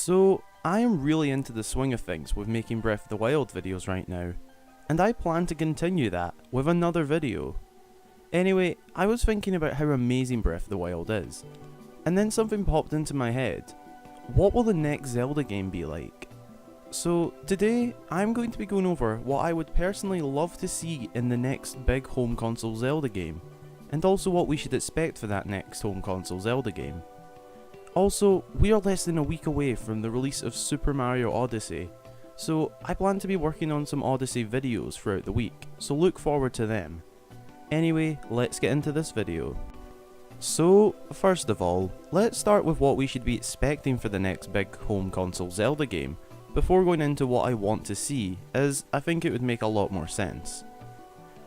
So, I am really into the swing of things with making Breath of the Wild videos right now, and I plan to continue that with another video. Anyway, I was thinking about how amazing Breath of the Wild is, and then something popped into my head. What will the next Zelda game be like? So today, I'm going to be going over what I would personally love to see in the next big home console Zelda game, and also what we should expect for that next home console Zelda game. Also, we are less than a week away from the release of Super Mario Odyssey, so I plan to be working on some Odyssey videos throughout the week, so look forward to them. Anyway, let's get into this video. So, first of all, let's start with what we should be expecting for the next big home console Zelda game, before going into what I want to see, as I think it would make a lot more sense.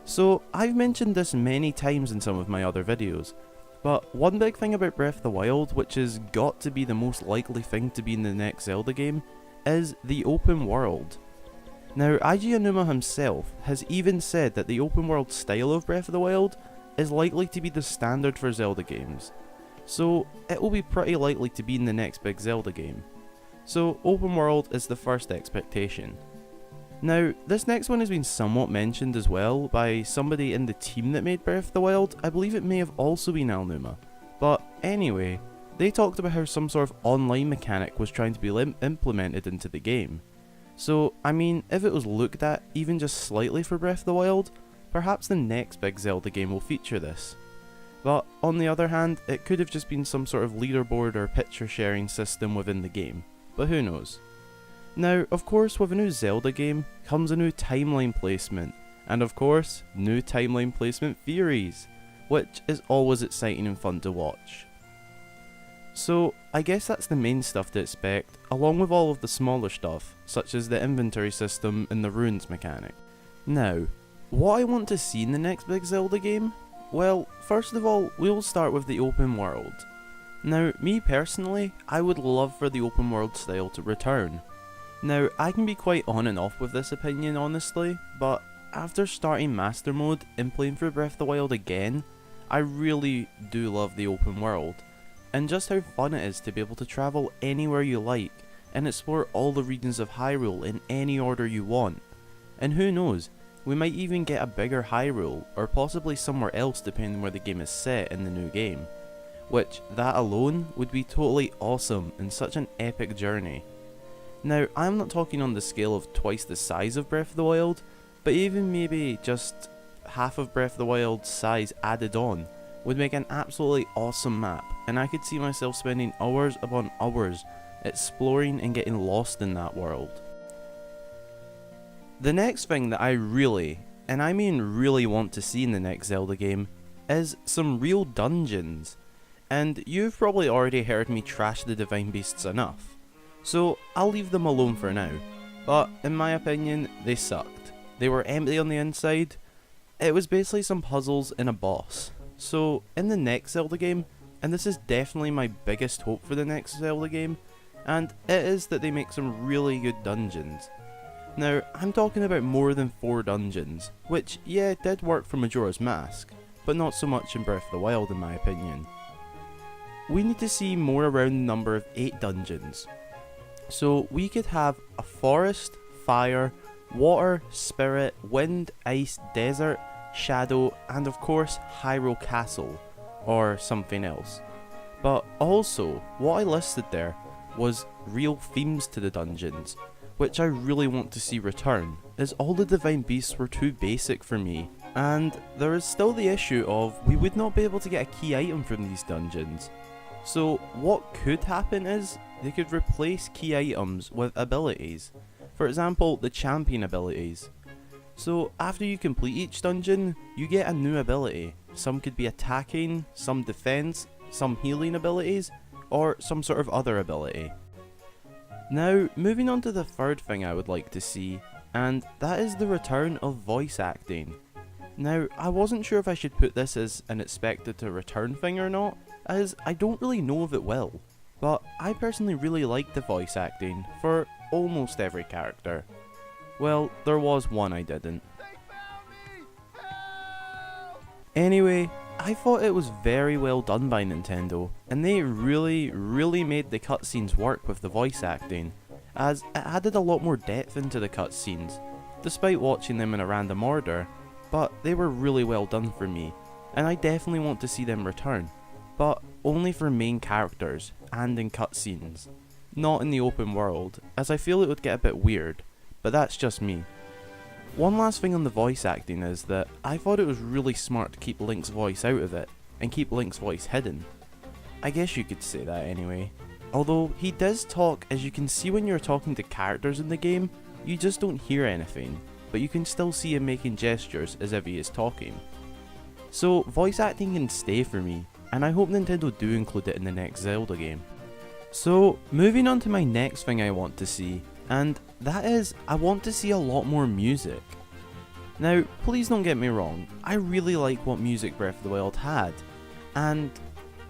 So, I've mentioned this many times in some of my other videos, but one big thing about Breath of the Wild, which has got to be the most likely thing to be in the next Zelda game, is the open world. Now, Eiji Aonuma himself has even said that the open world style of Breath of the Wild is likely to be the standard for Zelda games, so it will be pretty likely to be in the next big Zelda game. So open world is the first expectation. Now, this next one has been somewhat mentioned as well by somebody in the team that made Breath of the Wild. I believe it may have also been Aonuma. But anyway, they talked about how some sort of online mechanic was trying to be implemented into the game. So, I mean, if it was looked at even just slightly for Breath of the Wild, perhaps the next big Zelda game will feature this. But on the other hand, it could have just been some sort of leaderboard or picture sharing system within the game, but who knows. Now, of course, with a new Zelda game comes a new timeline placement, and of course, new timeline placement theories, which is always exciting and fun to watch. So, I guess that's the main stuff to expect, along with all of the smaller stuff, such as the inventory system and the runes mechanic. Now, what I want to see in the next big Zelda game? Well, first of all, we'll start with the open world. Now, me personally, I would love for the open world style to return. Now, I can be quite on and off with this opinion honestly, but after starting Master Mode and playing through Breath of the Wild again, I really do love the open world, and just how fun it is to be able to travel anywhere you like, and explore all the regions of Hyrule in any order you want. And who knows, we might even get a bigger Hyrule, or possibly somewhere else depending where the game is set in the new game. Which, that alone, would be totally awesome and such an epic journey. Now, I'm not talking on the scale of twice the size of Breath of the Wild, but even maybe just half of Breath of the Wild's size added on would make an absolutely awesome map, and I could see myself spending hours upon hours exploring and getting lost in that world. The next thing that I really, and I mean really want to see in the next Zelda game, is some real dungeons. And you've probably already heard me trash the Divine Beasts enough, so I'll leave them alone for now, but in my opinion, they sucked. They were empty on the inside. It was basically some puzzles and a boss. So in the next Zelda game, and this is definitely my biggest hope for the next Zelda game, and it is that they make some really good dungeons. Now, I'm talking about more than 4 dungeons, which yeah, did work for Majora's Mask, but not so much in Breath of the Wild in my opinion. We need to see more around the number of 8 dungeons. So we could have a forest, fire, water, spirit, wind, ice, desert, shadow, and of course Hyrule Castle, or something else. But also, what I listed there was real themes to the dungeons, which I really want to see return, as all the Divine Beasts were too basic for me. And there is still the issue of we would not be able to get a key item from these dungeons. So what could happen is, they could replace key items with abilities. For example, the champion abilities. So after you complete each dungeon, you get a new ability. Some could be attacking, some defense, some healing abilities, or some sort of other ability. Now, moving on to the third thing I would like to see, and that is the return of voice acting. Now, I wasn't sure if I should put this as an expected to return thing or not, as I don't really know if it will. But I personally really like the voice acting for almost every character. Well, there was one I didn't. Anyway, I thought it was very well done by Nintendo, and they really made the cutscenes work with the voice acting, as it added a lot more depth into the cutscenes, despite watching them in a random order, but they were really well done for me, and I definitely want to see them return, but only for main characters and in cutscenes, not in the open world, as I feel it would get a bit weird, but that's just me. One last thing on the voice acting is that I thought it was really smart to keep Link's voice out of it, and keep Link's voice hidden. I guess you could say that anyway. Although he does talk, as you can see when you're talking to characters in the game, you just don't hear anything, but you can still see him making gestures as if he is talking. So voice acting can stay for me, and I hope Nintendo do include it in the next Zelda game. So moving on to my next thing I want to see, and that is, I want to see a lot more music. Now, please don't get me wrong, I really like what music Breath of the Wild had, and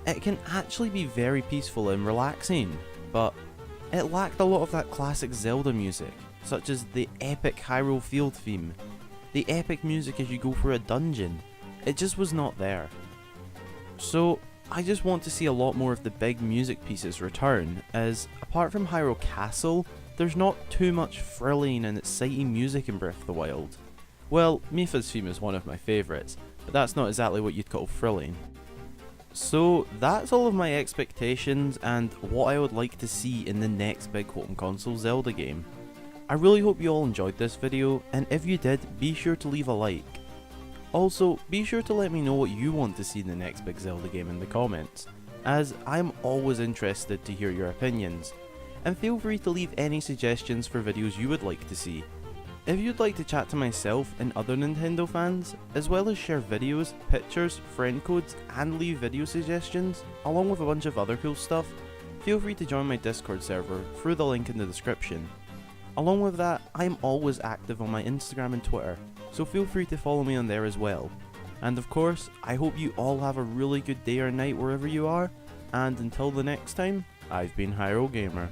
it can actually be very peaceful and relaxing, but it lacked a lot of that classic Zelda music, such as the epic Hyrule field theme, the epic music as you go through a dungeon. It just was not there. So I just want to see a lot more of the big music pieces return, as apart from Hyrule Castle, there's not too much thrilling and exciting music in Breath of the Wild. Well, Mipha's theme is one of my favourites, but that's not exactly what you'd call thrilling. So that's all of my expectations and what I would like to see in the next big home console Zelda game. I really hope you all enjoyed this video, and if you did, be sure to leave a like. Also, be sure to let me know what you want to see in the next big Zelda game in the comments, as I'm always interested to hear your opinions. And feel free to leave any suggestions for videos you would like to see. If you'd like to chat to myself and other Nintendo fans, as well as share videos, pictures, friend codes, and leave video suggestions, along with a bunch of other cool stuff, feel free to join my Discord server through the link in the description. Along with that, I'm always active on my Instagram and Twitter, so feel free to follow me on there as well. And of course, I hope you all have a really good day or night wherever you are, and until the next time, I've been Hyrule Gamer.